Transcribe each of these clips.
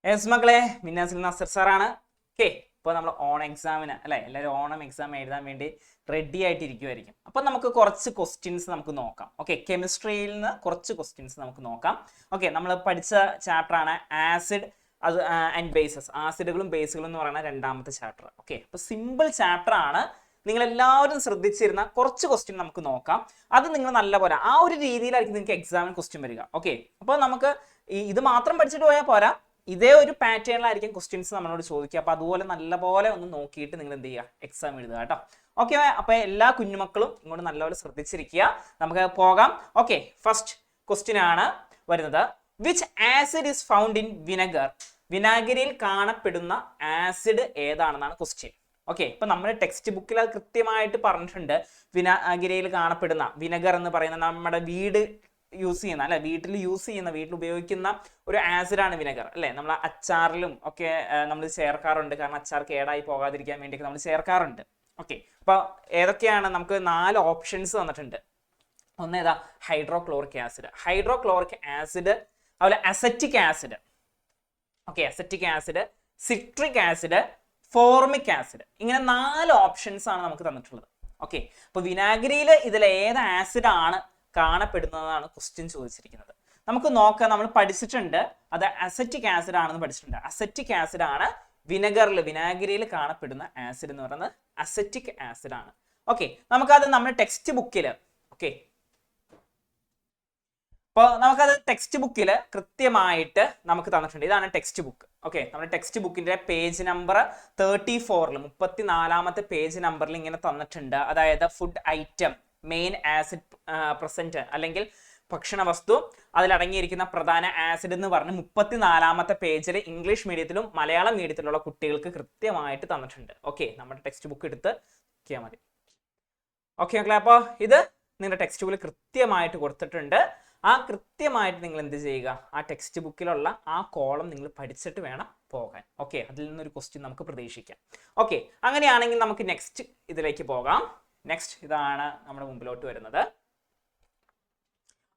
Yes മക്കളെ, മിന്നാസിൽ നസർ സാറാണ്. Okay, ഇപ്പോൾ നമ്മൾ ഓണം എക്സാമിന് അല്ലെ, എല്ലാവരും ഓണം എക്സാം എഴുതാൻ വേണ്ടി റെഡി ആയിട്ടിരിക്കുമായിരിക്കും. അപ്പം നമുക്ക് കുറച്ച് ക്വസ്റ്റ്യൻസ് നമുക്ക് നോക്കാം. ഓക്കെ, കെമിസ്ട്രിയിൽ നിന്ന് കുറച്ച് ക്വസ്റ്റ്യൻസ് നമുക്ക് നോക്കാം. ഓക്കെ, നമ്മൾ പഠിച്ച ചാപ്റ്ററാണ് ആസിഡ് അത് ആൻഡ് ബേസസ്, ആസിഡുകളും ബേസുകളും എന്ന് പറയുന്ന രണ്ടാമത്തെ ചാപ്റ്റർ. ഓക്കെ, അപ്പോൾ സിമ്പിൾ ചാപ്റ്റർ ആണ്. നിങ്ങൾ എല്ലാവരും ശ്രദ്ധിച്ചിരുന്ന കുറച്ച് ക്വസ്റ്റ്യൻ നമുക്ക് നോക്കാം. അത് നിങ്ങൾ നല്ലപോലെ ആ ഒരു രീതിയിലായിരിക്കും നിങ്ങൾക്ക് എക്സാമിന് ക്വസ്റ്റ്യൻ വരിക. ഓക്കെ, അപ്പോൾ നമുക്ക് ഇത് മാത്രം പഠിച്ചിട്ട് പോയാൽ പോരാ, ഇതേ ഒരു പാറ്റേണിലായിരിക്കും ക്വസ്റ്റ്യൻസ് നമ്മളോട് ചോദിക്കുക. അപ്പോൾ അതുപോലെ നല്ലപോലെ ഒന്ന് നോക്കിയിട്ട് നിങ്ങൾ എന്ത് ചെയ്യുക, എക്സാം എഴുതുക കേട്ടോ. ഓക്കെ, അപ്പോൾ എല്ലാ കുഞ്ഞുമക്കളും ഇങ്ങോട്ട് നല്ലപോലെ ശ്രദ്ധിച്ചിരിക്കുക. നമുക്ക് പോകാം. ഓക്കെ, ഫസ്റ്റ് ക്വസ്റ്റ്യൻ ആണ് വരുന്നത്. Which acid is found in vinegar? വിനാഗിരിയിൽ കാണപ്പെടുന്ന ആസിഡ് ഏതാണെന്നാണ് ക്വസ്റ്റ്യൻ. ഓക്കെ, ഇപ്പൊ നമ്മുടെ ടെക്സ്റ്റ് ബുക്കിൽ അത് കൃത്യമായിട്ട് പറഞ്ഞിട്ടുണ്ട്. വിനാഗിരിയിൽ കാണപ്പെടുന്ന, വിനെഗർ എന്ന് പറയുന്ന നമ്മുടെ വീട് യൂസ് ചെയ്യുന്ന അല്ലെ, വീട്ടിൽ യൂസ് ചെയ്യുന്ന, വീട്ടിൽ ഉപയോഗിക്കുന്ന ഒരു ആസിഡാണ് വിനെഗർ അല്ലെ. നമ്മൾ അച്ചാറിലും ഒക്കെ നമ്മൾ ചേർക്കാറുണ്ട്. കാരണം അച്ചാർ കേടായി പോകാതിരിക്കാൻ വേണ്ടിയൊക്കെ നമ്മൾ ചേർക്കാറുണ്ട്. ഓക്കെ, അപ്പൊ ഏതൊക്കെയാണ്? നമുക്ക് 4 ഓപ്ഷൻസ് തന്നിട്ടുണ്ട്. ഒന്ന് ഏതാ? ഹൈഡ്രോക്ലോറിക് ആസിഡ്, ഹൈഡ്രോക്ലോറിക് ആസിഡ്, അതുപോലെ acetic acid. Okay, acetic acid, citric acid, formic acid. ഇങ്ങനെ 4 ഓപ്ഷൻസ് ആണ് നമുക്ക് തന്നിട്ടുള്ളത്. ഓക്കെ, അപ്പൊ വിനാഗിരിയിൽ ഇതിൽ ഏത് ആസിഡ് ആണ് കാണപ്പെടുന്നതാണ് ക്വസ്റ്റ്യൻ ചോദിച്ചിരിക്കുന്നത്. നമുക്ക് നോക്കാം. നമ്മൾ പഠിച്ചിട്ടുണ്ട് അത് അസറ്റിക് ആസിഡ് ആണെന്ന് പഠിച്ചിട്ടുണ്ട്. അസറ്റിക് ആസിഡ് ആണ് വിനാഗിരിയിൽ കാണപ്പെടുന്ന ആസിഡ് എന്ന് പറയുന്നത് അസറ്റിക് ആസിഡ് ആണ്. ഓക്കെ, നമുക്കത് നമ്മുടെ ടെക്സ്റ്റ് ബുക്കിൽ, ഓക്കെ, അപ്പോൾ നമുക്കത് ടെക്സ്റ്റ് ബുക്കിൽ കൃത്യമായിട്ട് നമുക്ക് തന്നിട്ടുണ്ട്. ഇതാണ് ടെക്സ്റ്റ് ബുക്ക്. ഓക്കെ, നമ്മുടെ ടെക്സ്റ്റ് ബുക്കിന്റെ പേജ് നമ്പർ 34 34ാമത്തെ പേജ് നമ്പറിൽ ഇങ്ങനെ തന്നിട്ടുണ്ട്. അതായത് food item, main acid present, അല്ലെങ്കിൽ ഭക്ഷണ വസ്തു, അതിലടങ്ങിയിരിക്കുന്ന പ്രധാന ആസിഡ് എന്ന് പറഞ്ഞ് 34ാമത്തെ പേജിൽ ഇംഗ്ലീഷ് മീഡിയത്തിലും മലയാളം മീഡിയത്തിലുള്ള കുട്ടികൾക്ക് കൃത്യമായിട്ട് തന്നിട്ടുണ്ട്. ഓക്കെ, നമ്മുടെ ടെക്സ്റ്റ് ബുക്ക് എടുത്ത് നോക്കിയാൽ മതി. ഓക്കെ മക്കളെ, അപ്പോൾ ഇത് നിങ്ങളുടെ ടെക്സ്റ്റ് ബുക്കിൽ കൃത്യമായിട്ട് കൊടുത്തിട്ടുണ്ട്. ആ കൃത്യമായിട്ട് നിങ്ങൾ എന്ത് ചെയ്യുക, ആ ടെക്സ്റ്റ് ബുക്കിലുള്ള ആ കോളം നിങ്ങൾ പഠിച്ചിട്ട് വേണം പോകാൻ. ഓക്കെ, അതിൽ നിന്നൊരു ക്വസ്റ്റ്യൻ നമുക്ക് പ്രതീക്ഷിക്കാം. ഓക്കെ, അങ്ങനെയാണെങ്കിൽ നമുക്ക് നെക്സ്റ്റ് ഇതിലേക്ക് പോകാം. നെക്സ്റ്റ് ഇതാണ് നമ്മുടെ മുമ്പിലോട്ട് വരുന്നത്.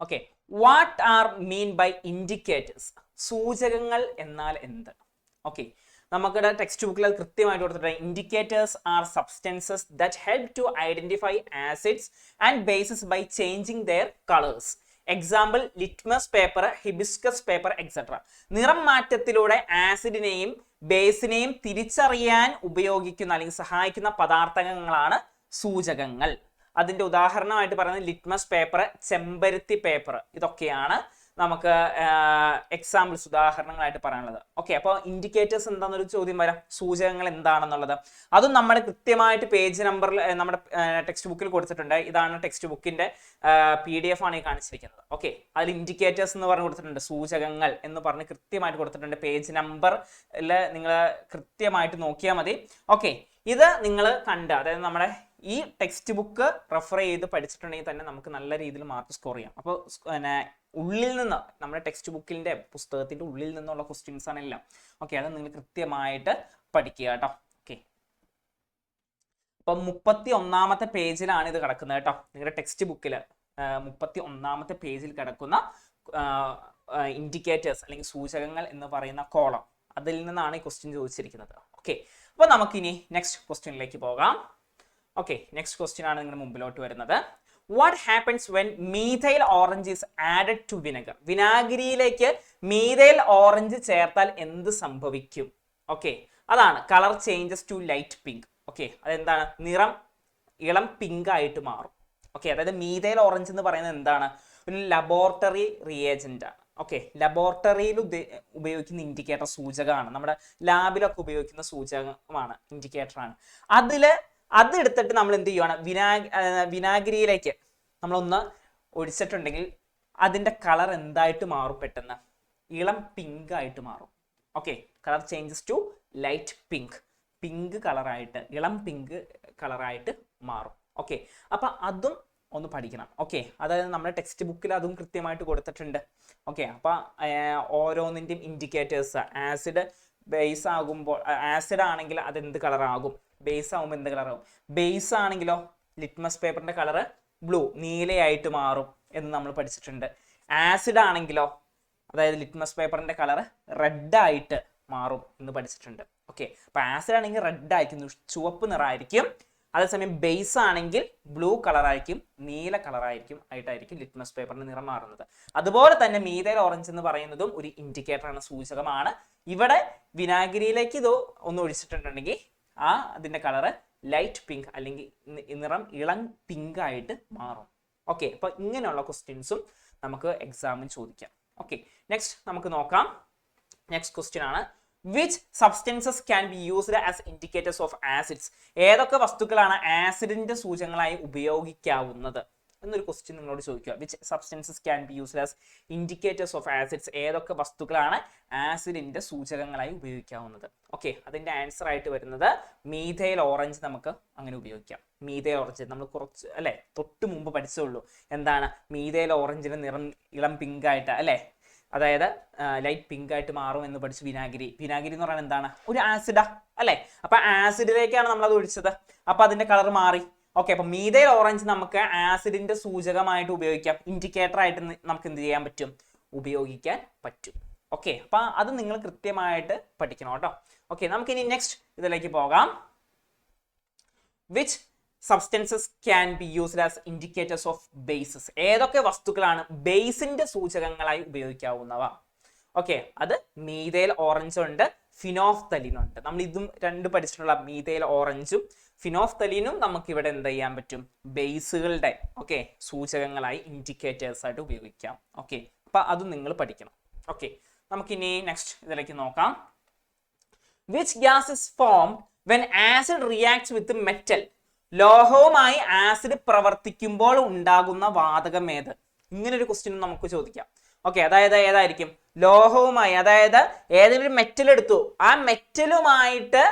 Okay, what are mean by indicators? സൂചകങ്ങൾ എന്നാൽ എന്ത്? ഓക്കെ, നമുക്കിവിടെ ടെക്സ്റ്റ് ബുക്കിൽ അത് കൃത്യമായിട്ട് കൊടുത്തിട്ടുണ്ട്. Indicators are substances that help to identify acids and bases by changing their colours. Example litmus paper, hibiscus paper etcetera. നിറം മാറ്റത്തിലൂടെ ആസിഡിനെയും ബേസിനെയും തിരിച്ചറിയാൻ ഉപയോഗിക്കുന്ന അല്ലെങ്കിൽ സഹായിക്കുന്ന പദാർത്ഥങ്ങളാണ് സൂചകങ്ങൾ. അതിന്റെ ഉദാഹരണമായിട്ട് പറയുന്നത് ലിറ്റ്മസ് പേപ്പർ, ചെമ്പരുത്തി പേപ്പർ, ഇതൊക്കെയാണ് നമുക്ക് എക്സാമ്പിൾസ്, ഉദാഹരണങ്ങളായിട്ട് പറയാനുള്ളത്. ഓക്കെ, അപ്പോൾ ഇൻഡിക്കേറ്റേഴ്സ് എന്താണെന്നൊരു ചോദ്യം വരാം. സൂചകങ്ങൾ എന്താണെന്നുള്ളത് അതും നമ്മുടെ കൃത്യമായിട്ട് പേജ് നമ്പറിൽ നമ്മുടെ ടെക്സ്റ്റ് ബുക്കിൽ കൊടുത്തിട്ടുണ്ട്. ഇതാണ് ടെക്സ്റ്റ് ബുക്കിന്റെ PDF ആണ് ഈ കാണിച്ചിരിക്കുന്നത്. ഓക്കെ, അതിൽ ഇൻഡിക്കേറ്റേഴ്സ് എന്ന് പറഞ്ഞ് കൊടുത്തിട്ടുണ്ട്, സൂചകങ്ങൾ എന്ന് പറഞ്ഞ് കൃത്യമായിട്ട് കൊടുത്തിട്ടുണ്ട്. പേജ് നമ്പറിൽ നിങ്ങൾ കൃത്യമായിട്ട് നോക്കിയാൽ മതി. ഓക്കെ, ഇത് നിങ്ങൾ കണ്ട്, അതായത് നമ്മുടെ ഈ ടെക്സ്റ്റ് ബുക്ക് റെഫർ ചെയ്ത് പഠിച്ചിട്ടുണ്ടെങ്കിൽ തന്നെ നമുക്ക് നല്ല രീതിയിൽ മാർക്ക് സ്കോർ ചെയ്യാം. അപ്പോൾ ഉള്ളിൽ നിന്ന്, നമ്മുടെ ടെക്സ്റ്റ് ബുക്കിന്റെ പുസ്തകത്തിന്റെ ഉള്ളിൽ നിന്നുള്ള ക്വസ്റ്റ്യൻസ് ആണ് എല്ലാം. ഓക്കെ, അത് നിങ്ങൾ കൃത്യമായിട്ട് പഠിക്കുക കേട്ടോ. ഓക്കെ, അപ്പൊ 31ാമത്തെ പേജിലാണ് ഇത് കിടക്കുന്നത് കേട്ടോ. നിങ്ങളുടെ ടെക്സ്റ്റ് ബുക്കിൽ 31ാമത്തെ പേജിൽ കിടക്കുന്ന ഇൻഡിക്കേറ്റേഴ്സ് അല്ലെങ്കിൽ സൂചകങ്ങൾ എന്ന് പറയുന്ന കോളം, അതിൽ നിന്നാണ് ഈ ക്വസ്റ്റ്യൻ ചോദിച്ചിരിക്കുന്നത്. ഓക്കെ, അപ്പൊ നമുക്കിനി നെക്സ്റ്റ് ക്വസ്റ്റ്യനിലേക്ക് പോകാം. ഓക്കെ, നെക്സ്റ്റ് ക്വസ്റ്റ്യൻ ആണ് നിങ്ങളുടെ മുമ്പിലോട്ട് വരുന്നത്. What happens when methyl orange is added to vinegar? വിനാഗിരിയിലേക്ക് മീഥൈൽ ഓറഞ്ച് ചേർത്താൽ എന്ത് സംഭവിക്കും? ഓക്കെ, അതാണ് colour changes to light pink. Okay, അതെന്താണ്? നിറം ഇളം പിങ്ക് ആയിട്ട് മാറും. ഓക്കെ, അതായത് മീഥൈൽ ഓറഞ്ച് എന്ന് പറയുന്നത് എന്താണ്? ഒരു ലബോറട്ടറി റിയേജന്റ് ആണ്. ഓക്കെ, ലബോറട്ടറിയിൽ ഉപയോഗിക്കുന്ന ഇൻഡിക്കേറ്റർ, സൂചകമാണ്. നമ്മുടെ ലാബിലൊക്കെ ഉപയോഗിക്കുന്ന സൂചകമാണ്, ഇൻഡിക്കേറ്റർ ആണ്. അത് എടുത്തിട്ട് നമ്മൾ എന്ത് ചെയ്യുവാണ്, വിനാഗിരിയിലേക്ക് നമ്മളൊന്ന് ഒഴിച്ചിട്ടുണ്ടെങ്കിൽ അതിന്റെ കളർ എന്തായിട്ട് മാറും? പെട്ടെന്ന് ഇളം പിങ്ക് ആയിട്ട് മാറും. Okay, colour changes to light pink, pink കളറായിട്ട്, ഇളം പിങ്ക് കളറായിട്ട് മാറും. ഓക്കെ, അപ്പൊ അതും ഒന്ന് പഠിക്കണം. ഓക്കെ, അതായത് നമ്മുടെ ടെക്സ്റ്റ് ബുക്കിൽ അതും കൃത്യമായിട്ട് കൊടുത്തിട്ടുണ്ട്. ഓക്കെ, അപ്പൊ ഓരോന്നിൻ്റെയും ഇൻഡിക്കേറ്റേഴ്സ്, ആസിഡ് ബേസ് ആകുമ്പോൾ, ആസിഡ് ആണെങ്കിൽ അത് എന്ത് കളറാകും, ബേസ് ആകുമ്പോൾ എന്ത് കളറാകും, ബേസ് ആണെങ്കിലോ ലിറ്റ്മസ് പേപ്പറിന്റെ കളറ് ബ്ലൂ, നീലയായിട്ട് മാറും എന്ന് നമ്മൾ പഠിച്ചിട്ടുണ്ട്. ആസിഡ് ആണെങ്കിലോ, അതായത് ലിറ്റ്മസ് പേപ്പറിന്റെ കളർ റെഡ് ആയിട്ട് മാറും എന്ന് പഠിച്ചിട്ടുണ്ട്. ഓക്കെ, അപ്പൊ ആസിഡ് ആണെങ്കിൽ റെഡ് ആയിരിക്കും, ചുവപ്പ് നിറമായിരിക്കും. അതേസമയം ബേസ് ആണെങ്കിൽ ബ്ലൂ കളറായിരിക്കും, നീല കളറായിരിക്കും ആയിട്ടായിരിക്കും ലിറ്റ്മസ് പേപ്പറിന്റെ നിറം മാറുന്നത്. അതുപോലെ തന്നെ മീഥൈൽ ഓറഞ്ച് എന്ന് പറയുന്നതും ഒരു ഇൻഡിക്കേറ്റർ ആണ്, സൂചകമാണ്. ഇവിടെ വിനാഗിരിയിലേക്ക് ഇത് ഒന്ന് ഒഴിച്ചിട്ടുണ്ടെങ്കിൽ അതിന്റെ കളറ് ലൈറ്റ് പിങ്ക് അല്ലെങ്കിൽ നിറം ഇളം പിങ്ക് ആയിട്ട് മാറും. ഓക്കെ, അപ്പൊ ഇങ്ങനെയുള്ള ക്വസ്റ്റ്യൻസും നമുക്ക് എക്സാമിന് ചോദിക്കാം. ഓക്കെ, നെക്സ്റ്റ് നമുക്ക് നോക്കാം. നെക്സ്റ്റ് ക്വസ്റ്റ്യൻ ആണ്, which substances can be used as indicators of acids? ഏതൊക്കെ വസ്തുക്കളാണ് ആസിഡിന്റെ സൂചകങ്ങളായി ഉപയോഗിക്കാവുന്നത് എന്നൊരു ക്വസ്റ്റ്യൻ നിങ്ങളോട് ചോദിക്കുക. Which substances can be used as indicators of acids? ഏതൊക്കെ വസ്തുക്കളാണ് ആസിഡിന്റെ സൂചകങ്ങളായി ഉപയോഗിക്കാവുന്നത്? ഓക്കെ, അതിന്റെ ആൻസർ ആയിട്ട് വരുന്നത് മീഥൈൽ ഓറഞ്ച് നമുക്ക് അങ്ങനെ ഉപയോഗിക്കാം. മീഥൈൽ ഓറഞ്ച് നമ്മൾ കുറച്ച് അല്ലെ തൊട്ട് മുമ്പ് പഠിച്ചുള്ളൂ. എന്താണ് മീഥൈൽ ഓറഞ്ചിന്റെ നിറം ഇളം പിങ്ക് ആയിട്ട് അല്ലെ, അതായത് ലൈറ്റ് പിങ്ക് ആയിട്ട് മാറും എന്ന് പഠിച്ചു. വിനാഗിരി എന്ന് പറയുന്നത് എന്താണ്? ഒരു ആസിഡാ അല്ലെ. അപ്പൊ ആസിഡിലേക്കാണ് നമ്മൾ അത് ഒഴിച്ചത്, അപ്പൊ അതിന്റെ കളർ മാറി. ഓക്കെ, അപ്പൊ മീഥൈൽ ഓറഞ്ച് നമുക്ക് ആസിഡിന്റെ സൂചകമായിട്ട് ഉപയോഗിക്കാം, ഇൻഡിക്കേറ്റർ ആയിട്ട് നമുക്ക് എന്ത് ചെയ്യാൻ പറ്റും? ഉപയോഗിക്കാൻ പറ്റും. ഓക്കെ, അപ്പൊ അത് നിങ്ങൾ കൃത്യമായിട്ട് പഠിക്കണം കേട്ടോ. ഓക്കെ, നമുക്കിനി നെക്സ്റ്റ് ഇതിലേക്ക് പോകാം. Which substances can be used as indicators of bases? ഏതൊക്കെ വസ്തുക്കളാണ് ബേസിന്റെ സൂചകങ്ങളായി ഉപയോഗിക്കാവുന്നവ? ഓക്കെ, അത് മീഥൈൽ ഓറഞ്ച് ഉണ്ട്, ഫിനോഫ്തലീൻ ഉണ്ട്. നമ്മൾ ഇതും രണ്ട് പഠിച്ചിട്ടുള്ള മീഥൈൽ ഓറഞ്ചും ഫിനോഫ്തലീനും നമുക്ക് ഇവിടെ എന്ത് ചെയ്യാൻ പറ്റും? ബേസുകളുടെ ഓക്കെ സൂചകങ്ങളായി ഇൻഡിക്കേറ്റേഴ്സ് ആയിട്ട് ഉപയോഗിക്കാം. ഓക്കെ, അപ്പൊ അതും നിങ്ങൾ പഠിക്കണം. ഓക്കെ, നമുക്കിനി നെക്സ്റ്റ് ഇതിലേക്ക് നോക്കാം. Which gas is formed when acid reacts with metal? ലോഹവുമായി ആസിഡ് പ്രവർത്തിക്കുമ്പോൾ ഉണ്ടാകുന്ന വാതകം ഏത്? ഇങ്ങനെ ഒരു ക്വസ്റ്റ്യൻ നമുക്ക് ചോദിക്കാം. ഓക്കെ, അതായത് ഏതായിരിക്കും? ലോഹവുമായി, അതായത് ഏതെങ്കിലും ഒരു മെറ്റൽ എടുത്തു, ആ മെറ്റലുമായിട്ട്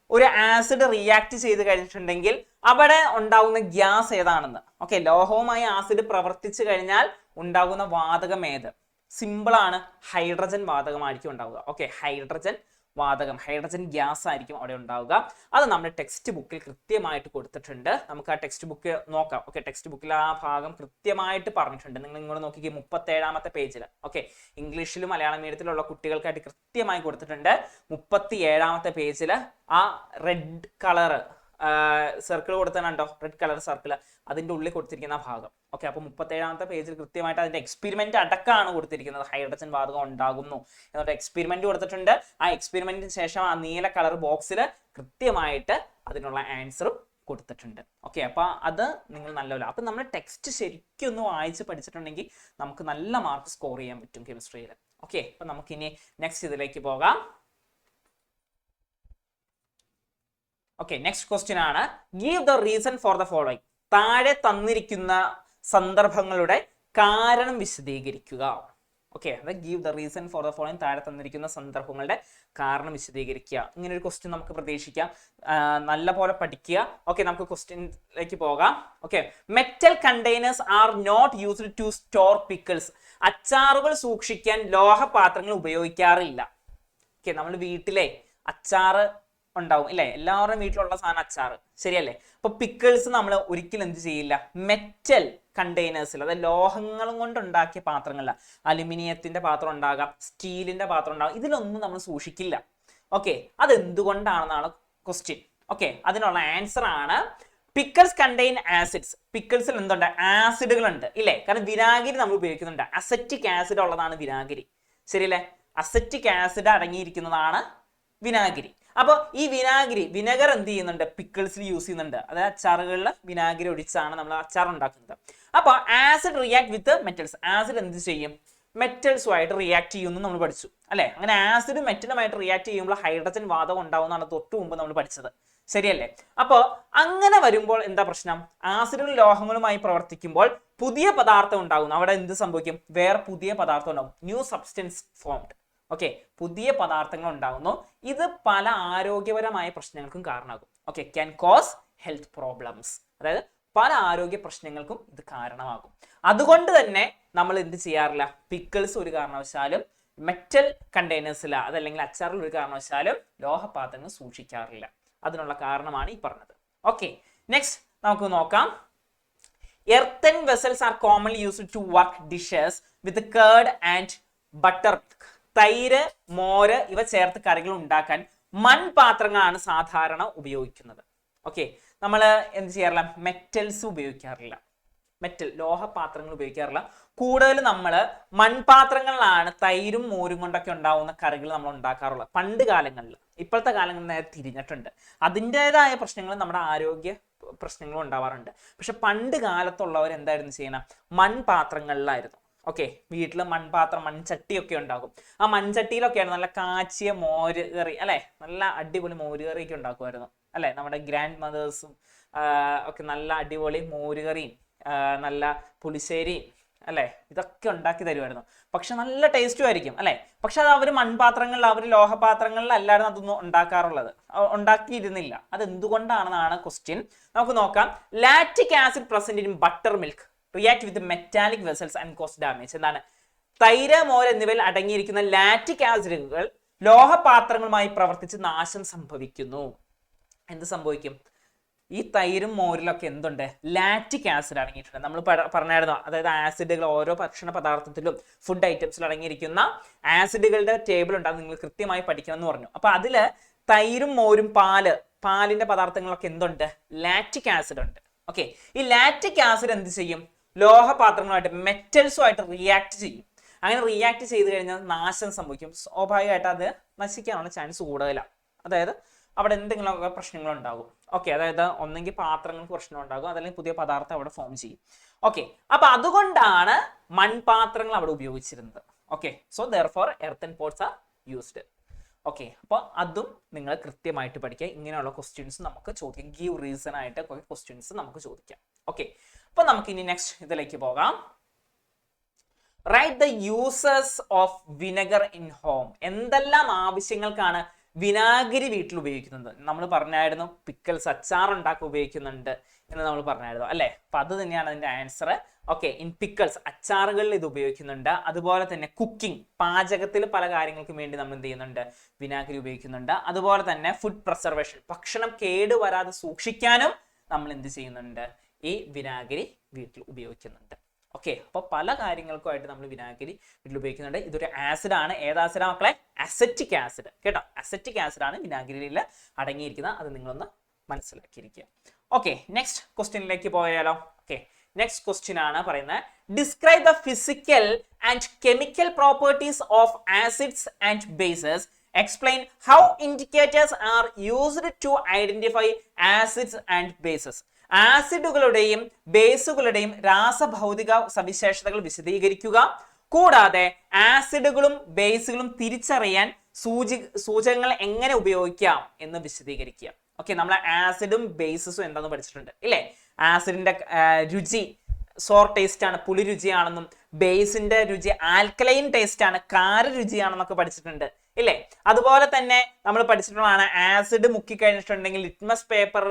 ഒരു ആസിഡ് റിയാക്ട് ചെയ്ത് കഴിഞ്ഞിട്ടുണ്ടെങ്കിൽ അവിടെ ഉണ്ടാകുന്ന ഗ്യാസ് ഏതാണെന്ന്. ഓക്കെ, ലോഹവുമായി ആസിഡ് പ്രവർത്തിച്ചു കഴിഞ്ഞാൽ ഉണ്ടാകുന്ന വാതകം ഏത്? സിമ്പിൾ ആണ്, ഹൈഡ്രജൻ വാതകമായിരിക്കും ഉണ്ടാവുക. ഓക്കെ, ഹൈഡ്രജൻ വാതകം, ഹൈഡ്രജൻ ഗ്യാസ് ആയിരിക്കും അവിടെ ഉണ്ടാവുക. അത് നമ്മുടെ ടെക്സ്റ്റ് ബുക്കിൽ കൃത്യമായിട്ട് കൊടുത്തിട്ടുണ്ട്. നമുക്ക് ആ ടെക്സ്റ്റ് ബുക്ക് നോക്കാം. ഓക്കെ, ടെക്സ്റ്റ് ബുക്കിൽ ആ ഭാഗം കൃത്യമായിട്ട് പറഞ്ഞിട്ടുണ്ട്. നിങ്ങൾ ഇങ്ങോട്ട് നോക്കിക്കേ, 37ാമത്തെ പേജിൽ. ഓക്കെ, ഇംഗ്ലീഷിലും മലയാളം മീഡിയത്തിലുള്ള കുട്ടികൾക്കായിട്ട് കൃത്യമായി കൊടുത്തിട്ടുണ്ട്. 37ാമത്തെ പേജിൽ ആ റെഡ് കളർ സർക്കിൾ കൊടുത്തോ, റെഡ് കളർ സർക്കിൾ, അതിന്റെ ഉള്ളിൽ കൊടുത്തിരിക്കുന്ന ഭാഗം. ഓക്കെ, അപ്പൊ 37ാമത്തെ പേജിൽ കൃത്യമായിട്ട് അതിന്റെ എക്സ്പെരിമെന്റ് അടക്കമാണ് കൊടുത്തിരിക്കുന്നത്. ഹൈഡ്രജൻ വാതകം ഉണ്ടാകുന്നു എന്നിട്ട് എക്സ്പെരിമെന്റ് കൊടുത്തിട്ടുണ്ട്. ആ എക്സ്പെരിമെന്റിന് ശേഷം ആ നീല കളർ ബോക്സിൽ കൃത്യമായിട്ട് അതിനുള്ള ആൻസറും കൊടുത്തിട്ടുണ്ട്. ഓക്കെ, അപ്പൊ അത് നിങ്ങൾ നല്ലപോലെ, അപ്പൊ നമ്മൾ ടെക്സ്റ്റ് ശരിക്കും ഒന്ന് വായിച്ച് പഠിച്ചിട്ടുണ്ടെങ്കിൽ നമുക്ക് നല്ല മാർക്ക് സ്കോർ ചെയ്യാൻ പറ്റും കെമിസ്ട്രിയിൽ. ഓക്കെ, അപ്പൊ നമുക്കിനി നെക്സ്റ്റ് ഇതിലേക്ക് പോകാം. ഓക്കെ, നെക്സ്റ്റ് ക്വസ്റ്റ്യൻ ആണ്, give the reason for the following? താഴെ തന്നിരിക്കുന്ന സന്ദർഭങ്ങളുടെ കാരണം വിശദീകരിക്കുക. ഓക്കെ, അത് give the reason for the following, താഴെ തന്നിരിക്കുന്ന സന്ദർഭങ്ങളുടെ കാരണം വിശദീകരിക്കുക. ഇങ്ങനെ ഒരു ക്വസ്റ്റ്യൻ നമുക്ക് പ്രതീക്ഷിക്കാം. നല്ല പോലെ പഠിക്കുക. ഓക്കെ, നമുക്ക് ക്വസ്റ്റ്യനിലേക്ക് പോകാം. Okay, metal containers are not used to store pickles? അച്ചാറുകൾ സൂക്ഷിക്കാൻ ലോഹപാത്രങ്ങൾ ഉപയോഗിക്കാറില്ല. ഓക്കെ, നമ്മൾ വീട്ടിലെ അച്ചാറ് ഉണ്ടാവും ഇല്ലേ, എല്ലാവരുടെയും വീട്ടിലുള്ള സാധനം അച്ചാറ്, ശരിയല്ലേ? അപ്പൊ പിക്കിൾസ് നമ്മൾ ഒരിക്കലും എന്ത് ചെയ്യില്ല, മെറ്റൽ കണ്ടെയ്നേഴ്സിൽ, അതായത് ലോഹങ്ങളും കൊണ്ട് ഉണ്ടാക്കിയ പാത്രങ്ങളില്ല, അലുമിനിയത്തിന്റെ പാത്രം ഉണ്ടാകാം, സ്റ്റീലിന്റെ പാത്രം ഉണ്ടാകാം, ഇതിലൊന്നും നമ്മൾ സൂക്ഷിക്കില്ല. ഓക്കെ, അതെന്തുകൊണ്ടാണെന്നാണ് ക്വസ്റ്റ്യൻ. ഓക്കെ, അതിനുള്ള ആൻസർ ആണ് പിക്കിൾസ് കണ്ടെയ്ൻ ആസിഡ്സ്. പിക്കിൾസിൽ എന്തുണ്ട്? ആസിഡുകളുണ്ട് ഇല്ലേ? കാരണം വിനാഗിരി നമ്മൾ ഉപയോഗിക്കുന്നുണ്ട്, അസറ്റിക് ആസിഡ് ഉള്ളതാണ് വിനാഗിരി, ശരിയല്ലേ? അസറ്റിക് ആസിഡ് അടങ്ങിയിരിക്കുന്നതാണ് വിനാഗിരി. അപ്പോൾ ഈ വിനെഗർ എന്ത് ചെയ്യുന്നുണ്ട്? പിക്കിൾസിൽ യൂസ് ചെയ്യുന്നുണ്ട്. അതായത് അച്ചാറുകളിൽ വിനാഗിരി ഒഴിച്ചാണ് നമ്മൾ അച്ചാർ ഉണ്ടാക്കുന്നത്. അപ്പോൾ acid react with metals. Acid എന്ത് ചെയ്യും? മെറ്റൽസുമായിട്ട് റിയാക്ട് ചെയ്യുമെന്ന് നമ്മൾ പഠിച്ചു അല്ലെ? അങ്ങനെ ആസിഡ് മെറ്റലുമായിട്ട് റിയാക്ട് ചെയ്യുമ്പോൾ ഹൈഡ്രജൻ വാതകം ഉണ്ടാവുന്നതാണ് തൊട്ട് മുമ്പ് നമ്മൾ പഠിച്ചത്, ശരിയല്ലേ? അപ്പോൾ അങ്ങനെ വരുമ്പോൾ എന്താ പ്രശ്നം? ആസിഡും ലോഹങ്ങളുമായി പ്രവർത്തിക്കുമ്പോൾ പുതിയ പദാർത്ഥം ഉണ്ടാകുന്നു. അവിടെ എന്ത് സംഭവിക്കും? വേറെ പുതിയ പദാർത്ഥം ഉണ്ടാകും, ന്യൂ സബ്സ്റ്റൻസ് ഫോംഡ്. ഓക്കെ, പുതിയ പദാർത്ഥങ്ങൾ ഉണ്ടാകുന്നു. ഇത് പല ആരോഗ്യപരമായ പ്രശ്നങ്ങൾക്കും കാരണമാകും. Okay, can cos health problems, അതായത് പല ആരോഗ്യ പ്രശ്നങ്ങൾക്കും ഇത് കാരണമാകും. അതുകൊണ്ട് തന്നെ നമ്മൾ എന്ത് ചെയ്യാറില്ല? പിക്കിൾസ് ഒരു കാരണവശാലും മെറ്റൽ കണ്ടെയ്നേഴ്സിൽ, അതല്ലെങ്കിൽ അച്ചാറിൽ ഒരു കാരണവശാലും ലോഹപാത്രങ്ങൾ സൂക്ഷിക്കാറില്ല. അതിനുള്ള കാരണമാണ് ഈ പറഞ്ഞത്. ഓക്കെ, നെക്സ്റ്റ് നമുക്ക് നോക്കാം. Earthen vessels are commonly used to work dishes with curd and butter തൈര്, മോര് ഇവ ചേർത്ത് കറികൾ ഉണ്ടാക്കാൻ മൺപാത്രങ്ങളാണ് സാധാരണ ഉപയോഗിക്കുന്നത്. ഓക്കെ, നമ്മൾ എന്ത് ചെയ്യാറില്ല, മെറ്റൽസ് ഉപയോഗിക്കാറില്ല, ലോഹപാത്രങ്ങൾ ഉപയോഗിക്കാറില്ല. കൂടുതൽ നമ്മൾ മൺപാത്രങ്ങളിലാണ് തൈരും മോരും കൊണ്ടൊക്കെ ഉണ്ടാവുന്ന കറികൾ നമ്മൾ ഉണ്ടാക്കാറുള്ളത് പണ്ട് കാലങ്ങളിൽ. ഇപ്പോഴത്തെ കാലങ്ങളിൽ നേരെ തിരിഞ്ഞിട്ടുണ്ട്. അതിൻ്റെതായ പ്രശ്നങ്ങൾ നമ്മുടെ ആരോഗ്യ പ്രശ്നങ്ങളും ഉണ്ടാവാറുണ്ട്. പക്ഷെ പണ്ട് കാലത്തുള്ളവർ എന്തായിരുന്നു ചെയ്യണം, മൺപാത്രങ്ങളിലായിരുന്നു. ഓക്കെ, വീട്ടിൽ മൺപാത്രം, മൺചട്ടിയൊക്കെ ഉണ്ടാകും. ആ മൺചട്ടിയിലൊക്കെയാണ് നല്ല കാച്ചിയ മോര് കറി, അല്ലെ, നല്ല അടിപൊളി മോര് കറിയൊക്കെ ഉണ്ടാക്കുമായിരുന്നു, അല്ലെ. നമ്മുടെ ഗ്രാൻഡ് മദേഴ്സും ഒക്കെ നല്ല അടിപൊളി മോരുകറിയും നല്ല പുളിശ്ശേരിയും, അല്ലെ, ഇതൊക്കെ ഉണ്ടാക്കി തരുമായിരുന്നു. പക്ഷെ നല്ല ടേസ്റ്റും ആയിരിക്കും, അല്ലെ. പക്ഷെ അത് അവർ മൺപാത്രങ്ങളിൽ, അവർ ലോഹപാത്രങ്ങളിലല്ലായിരുന്നു അതൊന്നും ഉണ്ടാക്കിയിരുന്നില്ല. അത് എന്തുകൊണ്ടാണെന്നാണ് ക്വസ്റ്റ്യൻ. നമുക്ക് നോക്കാം. Lactic acid present in butter milk react with metallic vessels and cos damage. എന്താണ്? തൈര്, മോര് എന്നിവയിൽ അടങ്ങിയിരിക്കുന്ന ലാക്റ്റിക് ആസിഡുകൾ ലോഹപാത്രങ്ങളുമായി പ്രവർത്തിച്ച് നാശം സംഭവിക്കുന്നു. എന്ത് സംഭവിക്കും? ഈ തൈരും മോരിലൊക്കെ എന്തുണ്ട്? ലാക്റ്റിക് ആസിഡ് അടങ്ങിയിട്ടുണ്ട്. നമ്മൾ പറഞ്ഞായിരുന്നു, അതായത് ആസിഡുകൾ ഓരോ ഭക്ഷണ പദാർത്ഥത്തിലും ഫുഡ് ഐറ്റംസിലും അടങ്ങിയിരിക്കുന്ന ആസിഡുകളുടെ ടേബിൾ ഉണ്ട്, അത് നിങ്ങൾ കൃത്യമായി പഠിക്കണം എന്ന് പറഞ്ഞു. അപ്പൊ അതില് തൈരും മോരും പാലിന്റെ പദാർത്ഥങ്ങളൊക്കെ എന്തുണ്ട്? ലാക്റ്റിക് ആസിഡ് ഉണ്ട്. ഓക്കെ, ഈ ലാക്റ്റിക് ആസിഡ് എന്ത് ചെയ്യും? ലോഹപാത്രങ്ങളുമായിട്ട്, മെറ്റൽസുമായിട്ട് റിയാക്ട് ചെയ്യും. അങ്ങനെ റിയാക്ട് ചെയ്ത് കഴിഞ്ഞാൽ നാശം സംഭവിക്കും. സ്വാഭാവികമായിട്ട് അത് നശിക്കാനുള്ള ചാൻസ് കൂടുതലാണ്. അതായത് അവിടെ എന്തെങ്കിലുമൊക്കെ പ്രശ്നങ്ങളുണ്ടാകും. ഓക്കെ, അതായത് ഒന്നെങ്കിൽ പാത്രങ്ങൾക്ക് പ്രശ്നം ഉണ്ടാകും, അതല്ലെങ്കിൽ പുതിയ പദാർത്ഥം അവിടെ ഫോം ചെയ്യും. ഓക്കെ, അപ്പൊ അതുകൊണ്ടാണ് മൺപാത്രങ്ങൾ അവിടെ ഉപയോഗിച്ചിരുന്നത്. Okay, so therefore earthen pots are used. Okay, അപ്പോൾ അതും നിങ്ങൾ കൃത്യമായിട്ട് പഠിക്കുക. ഇങ്ങനെയുള്ള ക്വസ്റ്റ്യൻസ് നമുക്ക് ചോദിക്കാം, ഗീവ് റീസൺ ആയിട്ട് ക്വസ്റ്റ്യൻസ് നമുക്ക് ചോദിക്കാം. ഓക്കെ, അപ്പൊ നമുക്ക് ഇനി നെക്സ്റ്റ് ഇതിലേക്ക് പോകാം. Write the uses of vinegar in home. എന്തെല്ലാം ആവശ്യങ്ങൾക്കാണ് വിനാഗിരി വീട്ടിൽ ഉപയോഗിക്കുന്നത്? നമ്മൾ പറഞ്ഞായിരുന്നു പിക്കിൾസ്, അച്ചാർ ഉണ്ടാക്കാൻ ഉപയോഗിക്കുന്നുണ്ട് എന്ന് നമ്മൾ പറഞ്ഞായിരുന്നു, അല്ലെ. അപ്പൊ അത് തന്നെയാണ് അതിന്റെ ആൻസർ. ഓക്കെ, ഇൻ പിക്കിൾസ്, അച്ചാറുകളിൽ ഇത് ഉപയോഗിക്കുന്നുണ്ട്. അതുപോലെ തന്നെ കുക്കിംഗ്, പാചകത്തിൽ പല കാര്യങ്ങൾക്കും വേണ്ടി നമ്മൾ എന്ത് ചെയ്യുന്നുണ്ട്? വിനാഗിരി ഉപയോഗിക്കുന്നുണ്ട്. അതുപോലെ തന്നെ ഫുഡ് പ്രിസർവേഷൻ, ഭക്ഷണം കേടുവരാതെ സൂക്ഷിക്കാനും നമ്മൾ എന്ത് ചെയ്യുന്നുണ്ട്? ഈ വിനാഗിരി വീട്ടിൽ ഉപയോഗിക്കുന്നുണ്ട്. ഓക്കെ, അപ്പൊ പല കാര്യങ്ങൾക്കുമായിട്ട് നമ്മൾ വിനാഗിരി വീട്ടിൽ ഉപയോഗിക്കുന്നുണ്ട്. ഇതൊരു ആസിഡ് ആണ്. ഏത് ആസിഡാണ് മക്കളെ? Acetic acid. കേട്ടോ, അസറ്റിക് ആസിഡ് ആണ് വിനാഗിരിയിൽ അടങ്ങിയിരിക്കുന്നത്. അത് നിങ്ങളൊന്ന് മനസ്സിലാക്കിയിരിക്കുക. ഓക്കെ, നെക്സ്റ്റ് ക്വസ്റ്റ്യനിലേക്ക് പോയാലോ? ഓക്കെ, നെക്സ്റ്റ് ക്വസ്റ്റ്യൻ ആണ് പറയുന്നത്, describe the physical and chemical properties of acids and bases. Explain how indicators are used to identify acids and bases. ആസിഡുകളുടെയും ബേസുകളുടെയും രാസഭൗതിക സവിശേഷതകൾ വിശദീകരിക്കുക. കൂടാതെ ആസിഡുകളും ബേസുകളും തിരിച്ചറിയാൻ സൂചകങ്ങൾ എങ്ങനെ ഉപയോഗിക്കാം എന്ന് വിശദീകരിക്കുക. ഓക്കെ, നമ്മൾ ആസിഡും ബേസസും എന്താണെന്ന് പഠിച്ചിട്ടുണ്ട്, ഇല്ലേ? ആസിഡിന്റെ രുചി സോർ ടേസ്റ്റ് ആണ്, പുളി രുചിയാണെന്നും, ബേസിന്റെ രുചി ആൽക്കലൈൻ ടേസ്റ്റ് ആണ്, കാര രുചിയാണെന്നൊക്കെ പഠിച്ചിട്ടുണ്ട്, ഇല്ലേ? അതുപോലെ തന്നെ നമ്മൾ പഠിച്ചിട്ടുള്ളതാണ്, ആസിഡ് മുക്കിക്കഴിഞ്ഞിട്ടുണ്ടെങ്കിൽ ലിറ്റ്മസ് പേപ്പർ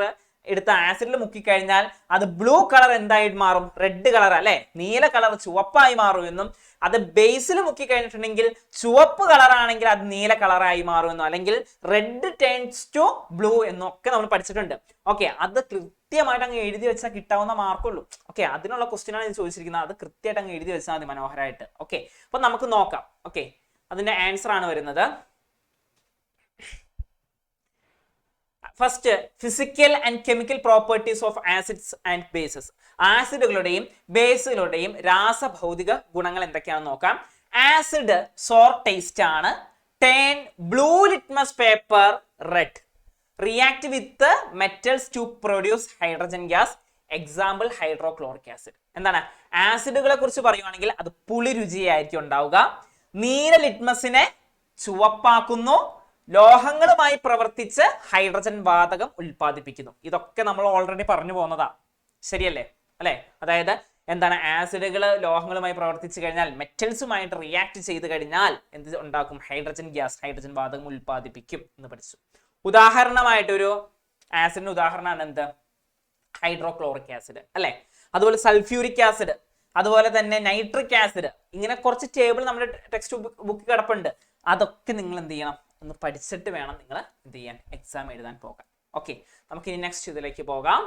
എടുത്ത് ആസിഡിൽ മുക്കിക്കഴിഞ്ഞാൽ അത് ബ്ലൂ കളർ എന്തായിട്ട് മാറും? റെഡ് കളർ, അല്ലെ, നീല കളർ ചുവപ്പായി മാറും എന്നും, അത് ബേസിൽ മുക്കിക്കഴിഞ്ഞിട്ടുണ്ടെങ്കിൽ ചുവപ്പ് കളറാണെങ്കിൽ അത് നീല കളറായി മാറുമെന്നോ, അല്ലെങ്കിൽ റെഡ് ടേൺസ് ടു ബ്ലൂ എന്നും ഒക്കെ നമ്മൾ പഠിച്ചിട്ടുണ്ട്. ഓക്കെ, അത് കൃത്യമായിട്ട് അങ്ങ് എഴുതി വെച്ചാൽ കിട്ടാവുന്ന മാർക്കുള്ളൂ. ഓക്കെ, അതിനുള്ള ക്വസ്റ്റ്യൻ ആണ് ഇത് ചോദിച്ചിരിക്കുന്നത്. അത് കൃത്യമായിട്ട് അങ്ങ് എഴുതി വെച്ചാൽ മതി മനോഹരമായിട്ട്. ഓക്കെ, അപ്പൊ നമുക്ക് നോക്കാം. ഓക്കെ, അതിന്റെ ആൻസർ ആണ് വരുന്നത്. First, physical and chemical properties of acids and bases. ആസിഡുകളുടെയും ബേസുകളുടെയും രാസഭൗതിക ഗുണങ്ങൾ എന്തൊക്കെയാണെന്ന് നോക്കാം. ആസിഡ് സോർ ടേസ്റ്റ് ആണ്. Turn blue litmus paper red. React with metals to produce hydrogen gas. Example hydrochloric acid. എന്താണ്? ആസിഡുകളെ കുറിച്ച് പറയുവാണെങ്കിൽ അത് പുളി രുചിയായിരിക്കും ഉണ്ടാവുക. നീല ലിറ്റ്മസിനെ ചുവപ്പാക്കുന്നു. ലോഹങ്ങളുമായി പ്രവർത്തിച്ച് ഹൈഡ്രജൻ വാതകം ഉൽപ്പാദിപ്പിക്കുന്നു. ഇതൊക്കെ നമ്മൾ ഓൾറെഡി പറഞ്ഞു പോകുന്നതാ, ശരിയല്ലേ? അല്ലെ, അതായത് എന്താണ്? ആസിഡുകൾ ലോഹങ്ങളുമായി പ്രവർത്തിച്ചു കഴിഞ്ഞാൽ, മെറ്റൽസുമായിട്ട് റിയാക്ട് ചെയ്ത് കഴിഞ്ഞാൽ എന്ത് ഉണ്ടാക്കും? ഹൈഡ്രജൻ ഗ്യാസ്, ഹൈഡ്രജൻ വാതകം ഉൽപ്പാദിപ്പിക്കും എന്ന് പഠിച്ചു. ഉദാഹരണമായിട്ടൊരു ആസിഡിന് ഉദാഹരണമാണ് എന്ത്? ഹൈഡ്രോക്ലോറിക് ആസിഡ്, അല്ലെ. അതുപോലെ സൾഫ്യൂരിക് ആസിഡ്, അതുപോലെ തന്നെ നൈട്രിക് ആസിഡ്. ഇങ്ങനെ കുറച്ച് ടേബിൾ നമ്മുടെ ടെക്സ്റ്റ് ബുക്ക് കിടപ്പുണ്ട്. അതൊക്കെ നിങ്ങൾ എന്ത് ചെയ്യണം? ഒന്ന് പഠിച്ചിട്ട് വേണം നിങ്ങൾ എന്ത് ചെയ്യാൻ? എക്സാം എഴുതാൻ പോകാൻ. ഓക്കെ, നമുക്ക് ഇനി നെക്സ്റ്റ് ഇതിലേക്ക് പോകാം.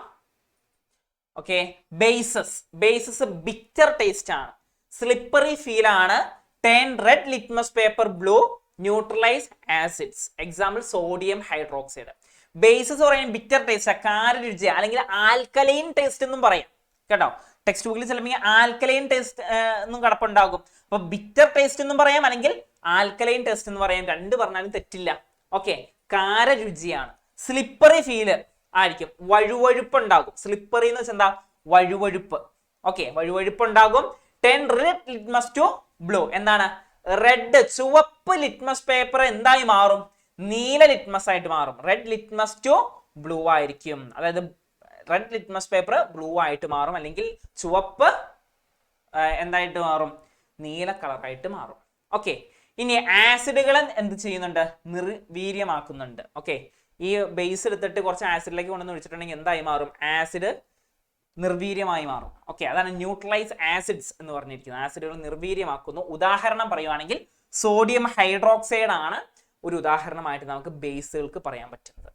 Okay, bases. Bases bitter taste ആണ്, സ്ലിപ്പറി ഫീൽ ആണ്, turn red litmus paper blue, neutralise acids. Example sodium hydroxide. Bases പറയാൻ ബിറ്റർ ടേസ്റ്റ്, കാരരുചി അല്ലെങ്കിൽ ആൽക്കലൈൻ ടേസ്റ്റ് എന്നും പറയാം കേട്ടോ. ടെക്സ്റ്റ് ബുക്കിൽ ചിലപ്പോൾ ആൽക്കലൈൻ ടേസ്റ്റ് എന്നും കിടപ്പുണ്ടാകും. അപ്പൊ ബിറ്റർ ടേസ്റ്റ് എന്നും പറയാം അല്ലെങ്കിൽ ആൽക്കലൈൻ ടേസ്റ്റ് എന്ന് പറയാം, രണ്ട് പറഞ്ഞാലും തെറ്റില്ല. ഓക്കെ, കാരരുചിയാണ്. സ്ലിപ്പറി ഫീല് ആയിരിക്കും, വഴുവഴുപ്പ് ഉണ്ടാകും. സ്ലിപ്പറി എന്ന് വെച്ചാൽ എന്താ, വഴുവഴുപ്പ്. ഓക്കെ, വഴുവഴുപ്പ് ഉണ്ടാകും. Turn red litmus to blue, എന്താണ് റെഡ് ചുവപ്പ് ലിറ്റ്മസ് പേപ്പർ എന്തായി മാറും, നീല ലിറ്റ്മസ് ആയിട്ട് മാറും. റെഡ് ലിറ്റ്മസ് ടു ബ്ലൂ ആയിരിക്കും, അതായത് റെഡ് ലിറ്റ്മസ് പേപ്പർ ബ്ലൂ ആയിട്ട് മാറും, അല്ലെങ്കിൽ ചുവപ്പ് എന്തായിട്ട് മാറും, നീല കളറായിട്ട് മാറും. ഓക്കെ, ഇനി ആസിഡുകൾ എന്ത് ചെയ്യുന്നുണ്ട്, നിർവീര്യമാക്കുന്നുണ്ട്. ഓക്കെ, ഈ ബേസ് എടുത്തിട്ട് കുറച്ച് ആസിഡിലേക്ക് കൊണ്ടുവന്ന് ഒഴിച്ചിട്ടുണ്ടെങ്കിൽ എന്തായി മാറും, ആസിഡ് നിർവീര്യമായി മാറും. ഓക്കെ, അതാണ് ന്യൂട്രലൈസ് ആസിഡ്സ് എന്ന് പറഞ്ഞിരിക്കുന്നത്. ആസിഡുകൾ നിർവീര്യമാക്കുന്നു. ഉദാഹരണം പറയുവാണെങ്കിൽ സോഡിയം ഹൈഡ്രോക്സൈഡ് ആണ് ഒരു ഉദാഹരണമായിട്ട് നമുക്ക് ബേസുകൾക്ക് പറയാൻ പറ്റുന്നത്.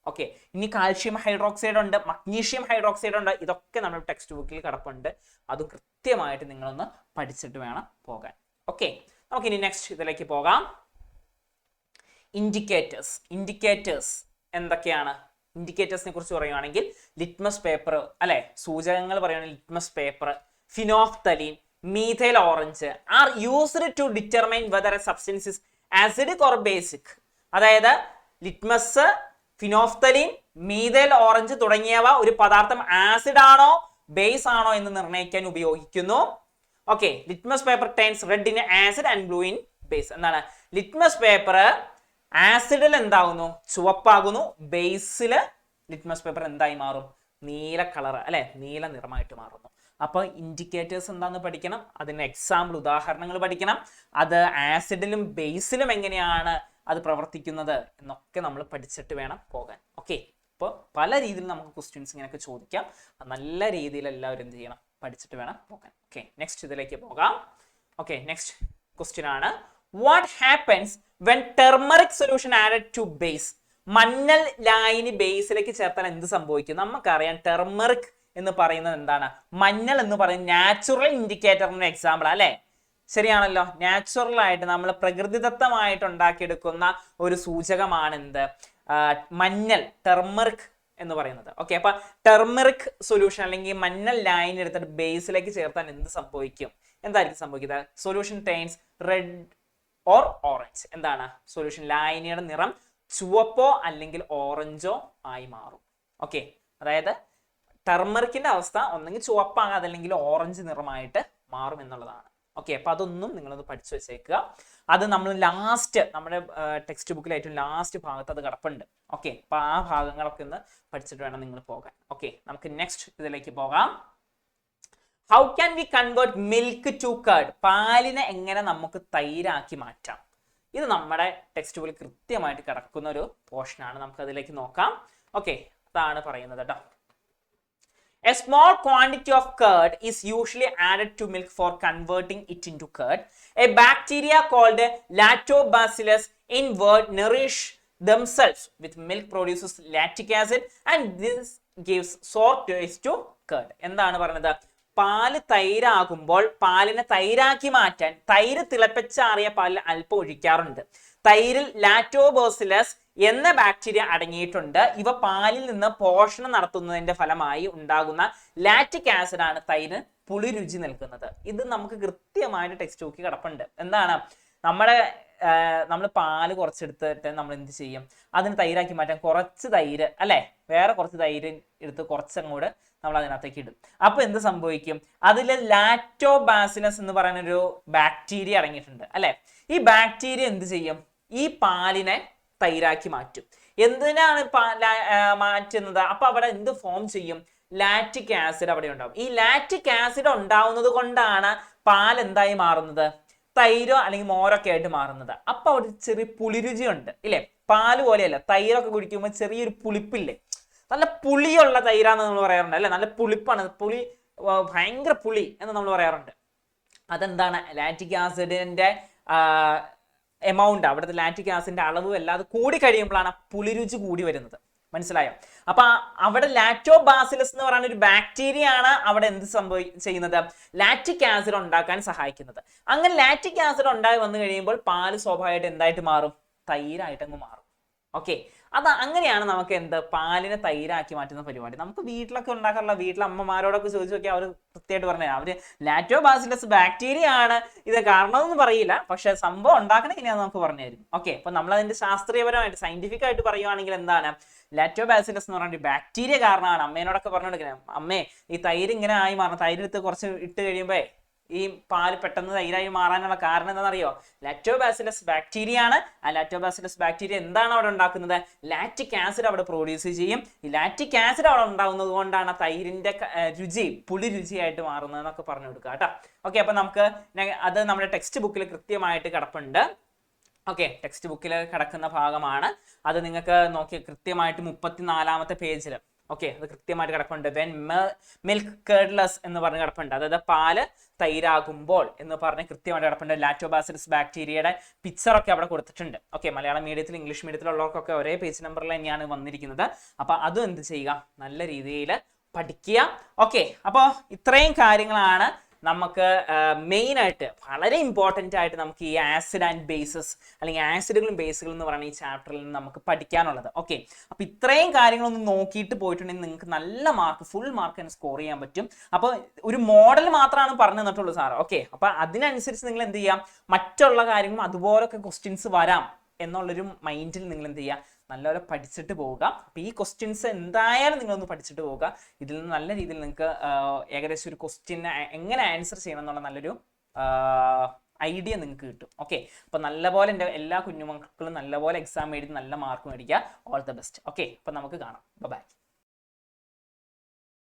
ഓക്കെ, ഇനി കാൽഷ്യം ഹൈഡ്രോക്സൈഡ് ഉണ്ട്, മഗ്നീഷ്യം ഹൈഡ്രോക്സൈഡ് ഉണ്ട്. ഇതൊക്കെ നമ്മുടെ ടെക്സ്റ്റ് ബുക്കിൽ കിടപ്പുണ്ട്. അത് കൃത്യമായിട്ട് നിങ്ങളൊന്ന് പഠിച്ചിട്ട് വേണം പോകാൻ. ഓക്കെ, നമുക്കിനി നെക്സ്റ്റ് ഇതിലേക്ക് പോകാം. ഇൻഡിക്കേറ്റേഴ്സ്. ഇൻഡിക്കേറ്റേഴ്സ് എന്തൊക്കെയാണ്? ഇൻഡിക്കേറ്റേഴ്സിനെ കുറിച്ച് പറയുകയാണെങ്കിൽ ലിറ്റ്മസ് പേപ്പർ അല്ലെ, സൂചകങ്ങൾ പറയുകയാണെങ്കിൽ litmus paper, phenolphthalein, methyl orange are used to determine whether a substance is acidic or basic. അതായത് ലിറ്റ്മസ്, ഫിനോഫ്തലീൻ, മീഥൈൽ ഓറഞ്ച് തുടങ്ങിയവ ഒരു പദാർത്ഥം ആസിഡ് ആണോ ബേസ് ആണോ എന്ന് നിർണ്ണയിക്കാൻ ഉപയോഗിക്കുന്നു. Okay, litmus paper turns red in acid and blue in base. എന്താണ്, ലിറ്റ്മസ് പേപ്പർ ആസിഡിൽ എന്താകുന്നു, ചുവപ്പാകുന്നു. ബേസിൽ ലിറ്റ്മസ് പേപ്പർ എന്തായി മാറും, നീല കളർ അല്ലെ, നീല നിറമായിട്ട് മാറുന്നു. അപ്പൊ ഇൻഡിക്കേറ്റേഴ്സ് എന്താന്ന് പഠിക്കണം, അതിന് എക്സാമ്പിൾ ഉദാഹരണങ്ങൾ പഠിക്കണം. അത് ആസിഡിലും ബേസിലും എങ്ങനെയാണ് അത് പ്രവർത്തിക്കുന്നത് എന്നൊക്കെ നമ്മൾ പഠിച്ചിട്ട് വേണം പോകാൻ. ഓക്കെ, അപ്പോൾ പല രീതിയിൽ നമുക്ക് ക്വസ്റ്റ്യൻസ് ഇങ്ങനെയൊക്കെ ചോദിക്കാം. നല്ല രീതിയിൽ എല്ലാവരും എന്ത് ചെയ്യണം, പഠിച്ചിട്ട് വേണം പോകാൻ. ഓക്കെ, നെക്സ്റ്റ് ഇതിലേക്ക് പോകാം. ഓക്കെ, നെക്സ്റ്റ് ക്വസ്റ്റ്യൻ ആണ്, what happens when turmeric solution added to base. മഞ്ഞൾ ലായനി ബേസിലേക്ക് ചേർത്താൽ എന്ത് സംഭവിക്കും? നമുക്കറിയാം ടെർമറിക് എന്ന് പറയുന്നത് എന്താണ്, മഞ്ഞൾ എന്ന് പറയുന്നത് നാച്ചുറൽ ഇൻഡിക്കേറ്ററിന്റെ എക്സാമ്പിൾ അല്ലെ, ശരിയാണല്ലോ. നാച്ചുറൽ ആയിട്ട് നമ്മൾ പ്രകൃതിദത്തമായിട്ട് ഉണ്ടാക്കിയെടുക്കുന്ന ഒരു സൂചകമാണ് എന്ത്, മഞ്ഞൾ, ടെർമറിക് എന്ന് പറയുന്നത്. ഓക്കെ, അപ്പൊ ടെർമറിക് സൊല്യൂഷൻ അല്ലെങ്കിൽ മഞ്ഞൾ ലായനി എടുത്തിട്ട് ബേസിലേക്ക് ചേർത്താൽ എന്ത് സംഭവിക്കും, എന്തായിരിക്കും സംഭവിക്കുന്നത്? Solution turns red or orange. എന്താണ്, സൊല്യൂഷൻ ലായനിയുടെ നിറം ചുവപ്പോ അല്ലെങ്കിൽ ഓറഞ്ചോ ആയി മാറും. ഓക്കെ, അതായത് ടെർമറിക്കിന്റെ അവസ്ഥ ഒന്നെങ്കിൽ ചുവപ്പാകാം അതല്ലെങ്കിൽ ഓറഞ്ച് നിറമായിട്ട് മാറും എന്നുള്ളതാണ്. ഓക്കെ, അപ്പൊ അതൊന്നും നിങ്ങളൊന്ന് പഠിച്ചു വെച്ചേക്കുക. അത് നമ്മൾ ലാസ്റ്റ് നമ്മുടെ ടെക്സ്റ്റ് ബുക്കിൽ ഏറ്റവും ലാസ്റ്റ് ഭാഗത്ത് അത് കിടപ്പുണ്ട്. ഓക്കെ, അപ്പൊ ആ ഭാഗങ്ങളൊക്കെ ഒന്ന് പഠിച്ചിട്ട് വേണം നിങ്ങൾ പോകാൻ. ഓക്കെ, നമുക്ക് നെക്സ്റ്റ് ഇതിലേക്ക് പോകാം. How can we convert milk to curd? പാലിനെ എങ്ങനെ നമുക്ക് തൈരാക്കി മാറ്റാം? ഇത് നമ്മുടെ ടെക്സ്റ്റ് ബുക്കിൽ കൃത്യമായിട്ട് കിടക്കുന്ന ഒരു പോർഷനാണ്. നമുക്ക് അതിലേക്ക് നോക്കാം. ഓക്കെ, അതാണ് പറയുന്നത് കേട്ടോ. A small quantity of curd is usually added to milk for converting it into curd. A bacteria called Lactobacillus in wort nourish themselves with milk produces lactic acid and this gives sour taste to curd. എന്താണ് പറയുന്നത്? പാല് തൈരാകുമ്പോൾ പാലിനെ തൈരാക്കി മാറ്റാൻ തൈര് തിളപ്പിച്ചാറിയ പാലിൽ അല്പം ഒഴിക്കാറുണ്ട്. തൈരിൽ lactobacillus എന്ന bacteria അടങ്ങിയിട്ടുണ്ട്. ഇവ പാലിൽ നിന്ന് പോഷണം നടത്തുന്നതിന്റെ ഫലമായി ഉണ്ടാകുന്ന ലാക്റ്റിക് ആസിഡ് ആണ് തൈരിന് പുളി രുചി നൽകുന്നത്. ഇത് നമുക്ക് കൃത്യമായിട്ട് ടെക്സ്റ്റ് ബുക്കിൽ കിടപ്പുണ്ട്. എന്താണ്, നമ്മൾ പാല് കുറച്ചെടുത്തിട്ട് നമ്മൾ എന്ത് ചെയ്യും, അതിന് തൈരാക്കി മാറ്റാൻ കുറച്ച് തൈര് അല്ലെ, വേറെ കുറച്ച് തൈര് എടുത്ത് കുറച്ചങ്ങോട്ട് നമ്മൾ അതിനകത്തേക്ക് ഇടും. അപ്പൊ എന്ത് സംഭവിക്കും, അതിൽ ലാക്ടോബാസിലസ് എന്ന് പറയുന്ന ഒരു ബാക്ടീരിയ അടങ്ങിയിട്ടുണ്ട് അല്ലെ. ഈ ബാക്ടീരിയ എന്ത് ചെയ്യും, ഈ പാലിനെ തൈരാക്കി മാറ്റും. എന്തിനാണ് മാറ്റുന്നത്? അപ്പൊ അവിടെ എന്ത് ഫോം ചെയ്യും, ലാക്റ്റിക് ആസിഡ് അവിടെ ഉണ്ടാവും. ഈ ലാക്റ്റിക് ആസിഡ് ഉണ്ടാവുന്നത് കൊണ്ടാണ് പാൽ എന്തായി മാറുന്നത്, തൈരോ അല്ലെങ്കിൽ മോരൊക്കെ ആയിട്ട് മാറുന്നത്. അപ്പൊ അവിടെ ചെറിയ പുളിരുചി ഉണ്ട് ഇല്ലേ. പാല് പോലെയല്ല, തൈരൊക്കെ കുടിക്കുമ്പോൾ ചെറിയൊരു പുളിപ്പില്ലേ, നല്ല പുളിയുള്ള തൈരാന്ന് നമ്മൾ പറയാറുണ്ട് അല്ലെ. നല്ല പുളിപ്പാണ്, പുളി ഭയങ്കര പുളി എന്ന് നമ്മൾ പറയാറുണ്ട്. അതെന്താണ്, ലാക്റ്റിക് ആസിഡിന്റെ എമൗണ്ട്, അവിടുത്തെ ലാക്റ്റിക് ആസിഡിന്റെ അളവ് അല്ലാതെ കൂടി കഴിയുമ്പോഴാണ് പുളിരുചി കൂടി വരുന്നത്. മനസ്സിലായോ? അപ്പൊ അവിടെ ലാക്ടോബാസിലസ് എന്ന് പറയുന്ന ഒരു ബാക്ടീരിയ ആണ് അവിടെ എന്ത് ചെയ്യുന്നത്, ലാക്റ്റിക് ആസിഡ് ഉണ്ടാക്കാൻ സഹായിക്കുന്നത്. അങ്ങനെ ലാക്റ്റിക് ആസിഡ് ഉണ്ടായി വന്നു കഴിയുമ്പോൾ പാല് സ്വാഭാവികമായിട്ട് എന്തായിട്ട് മാറും, തൈരായിട്ട് അങ്ങ് മാറും. ഓക്കെ, അങ്ങനെയാണ് നമുക്ക് എന്ത് പാലിനെ തൈരാക്കി മാറ്റുന്ന പരിപാടി. നമുക്ക് വീട്ടിലൊക്കെ ഉണ്ടാക്കാറുള്ള, വീട്ടിലെ അമ്മമാരോടൊക്കെ ചോദിച്ചു നോക്കിയാൽ അവർ കൃത്യമായിട്ട് പറഞ്ഞാൽ അവര് ലാക്ടോബാസിലസ് ബാക്ടീരിയ ആണ് ഇത് കാരണമെന്ന് പറയില്ല, പക്ഷെ സംഭവം ഉണ്ടാക്കണ എങ്ങനെയാണെന്ന് നമുക്ക് പറഞ്ഞു തരും. ഓക്കെ, അപ്പൊ നമ്മൾ അതിന്റെ ശാസ്ത്രീയപരമായിട്ട് സയന്റിഫിക് ആയിട്ട് പറയുവാണെങ്കിൽ എന്താണ്, ലാക്ടോബാസിലസ് എന്ന് പറഞ്ഞ ബാക്ടീരിയ കാരണമാണ്. അമ്മേനോടൊക്കെ പറഞ്ഞു കൊടുക്കുന്നത്, അമ്മേ ഈ തൈര് ഇങ്ങനെ ആയി മാറണം, തൈരെടുത്ത് കുറച്ച് ഇട്ട് കഴിയുമ്പോ ഈ പാല് പെട്ടെന്ന് തൈരായി മാറാനുള്ള കാരണം എന്താണെന്നറിയോ, ലാക്ടോബാസിലസ് ബാക്ടീരിയ ആണ്. ആ ലാക്ടോബാസിലസ് ബാക്ടീരിയ എന്താണ് അവിടെ ഉണ്ടാക്കുന്നത്, ലാക്റ്റിക് ആസിഡ് അവിടെ പ്രൊഡ്യൂസ് ചെയ്യും. ഈ ലാക്റ്റിക് ആസിഡ് അവിടെ ഉണ്ടാകുന്നത് കൊണ്ടാണ് തൈരിന്റെ രുചി പുളി രുചിയായിട്ട് മാറുന്നത് എന്നൊക്കെ പറഞ്ഞു കൊടുക്കുക കേട്ടോ. ഓക്കെ, അപ്പൊ നമുക്ക് അത് നമ്മുടെ ടെക്സ്റ്റ് ബുക്കിൽ കൃത്യമായിട്ട് കിടപ്പുണ്ട്. ഓക്കെ, ടെക്സ്റ്റ് ബുക്കിൽ കിടക്കുന്ന ഭാഗമാണ് അത്. നിങ്ങൾക്ക് നോക്കി കൃത്യമായിട്ട് 34ാമത്തെ പേജിൽ ഓക്കെ അത് കൃത്യമായിട്ട് കിടപ്പുണ്ട്. വെൻ മിൽക്ക് കേർഡ്ലെസ് എന്ന് പറഞ്ഞ് കിടപ്പുണ്ട്, അതായത് പാല് തൈരാകുമ്പോൾ എന്ന് പറഞ്ഞ് കൃത്യമായിട്ട് കിടപ്പുണ്ട്. ലാക്ടോബാസിലസ് ബാക്ടീരിയയുടെ പിക്ചറൊക്കെ അവിടെ കൊടുത്തിട്ടുണ്ട്. ഓക്കെ, മലയാളം മീഡിയത്തിൽ ഇംഗ്ലീഷ് മീഡിയത്തിലുള്ളവർക്കൊക്കെ ഒരേ പേജ് നമ്പറിൽ തന്നെയാണ് വന്നിരിക്കുന്നത്. അപ്പൊ അതും എന്ത് ചെയ്യുക, നല്ല രീതിയിൽ പഠിക്കുക. ഓക്കെ, അപ്പോൾ ഇത്രയും കാര്യങ്ങളാണ് നമുക്ക് മെയിൻ ആയിട്ട് വളരെ ഇമ്പോർട്ടൻ്റ് ആയിട്ട് നമുക്ക് ഈ ആസിഡ് ആൻഡ് ബേസസ് അല്ലെങ്കിൽ ആസിഡുകളും ബേസുകളും എന്ന് പറയുന്ന ഈ ചാപ്റ്ററിൽ നിന്ന് നമുക്ക് പഠിക്കാനുള്ളത്. ഓക്കെ, അപ്പോൾ ഇത്രയും കാര്യങ്ങളൊന്നും നോക്കിയിട്ട് പോയിട്ടുണ്ടെങ്കിൽ നിങ്ങൾക്ക് നല്ല മാർക്ക്, ഫുൾ മാർക്ക് തന്നെ സ്കോർ ചെയ്യാൻ പറ്റും. അപ്പോൾ ഒരു മോഡൽ മാത്രമാണ് പറഞ്ഞു തന്നിട്ടുള്ളൂ സാർ. ഓക്കെ, അപ്പോൾ അതിനനുസരിച്ച് നിങ്ങൾ എന്ത് ചെയ്യാം, മറ്റുള്ള കാര്യങ്ങളും അതുപോലൊക്കെ ക്വസ്റ്റ്യൻസ് വരാം എന്നുള്ളൊരു മൈൻഡിൽ നിങ്ങൾ എന്ത് ചെയ്യുക, നല്ലപോലെ പഠിച്ചിട്ട് പോവുക. അപ്പോൾ ഈ ക്വസ്റ്റ്യൻസ് എന്തായാലും നിങ്ങളൊന്ന് പഠിച്ചിട്ട് പോവുക. ഇതിൽ നിന്ന് നല്ല രീതിയിൽ നിങ്ങൾക്ക് ഏകദേശം ഒരു ക്വസ്റ്റ്യന് എങ്ങനെ ആൻസർ ചെയ്യണം എന്നുള്ള നല്ലൊരു ഐഡിയ നിങ്ങൾക്ക് കിട്ടും. ഓക്കെ, അപ്പോൾ നല്ലപോലെ എൻ്റെ എല്ലാ കുഞ്ഞുമക്കളും നല്ലപോലെ എക്സാം എഴുതി നല്ല മാർക്ക് മേടിക്കുക. All the best. ഓക്കെ, അപ്പോൾ നമുക്ക് കാണാം. ബൈ.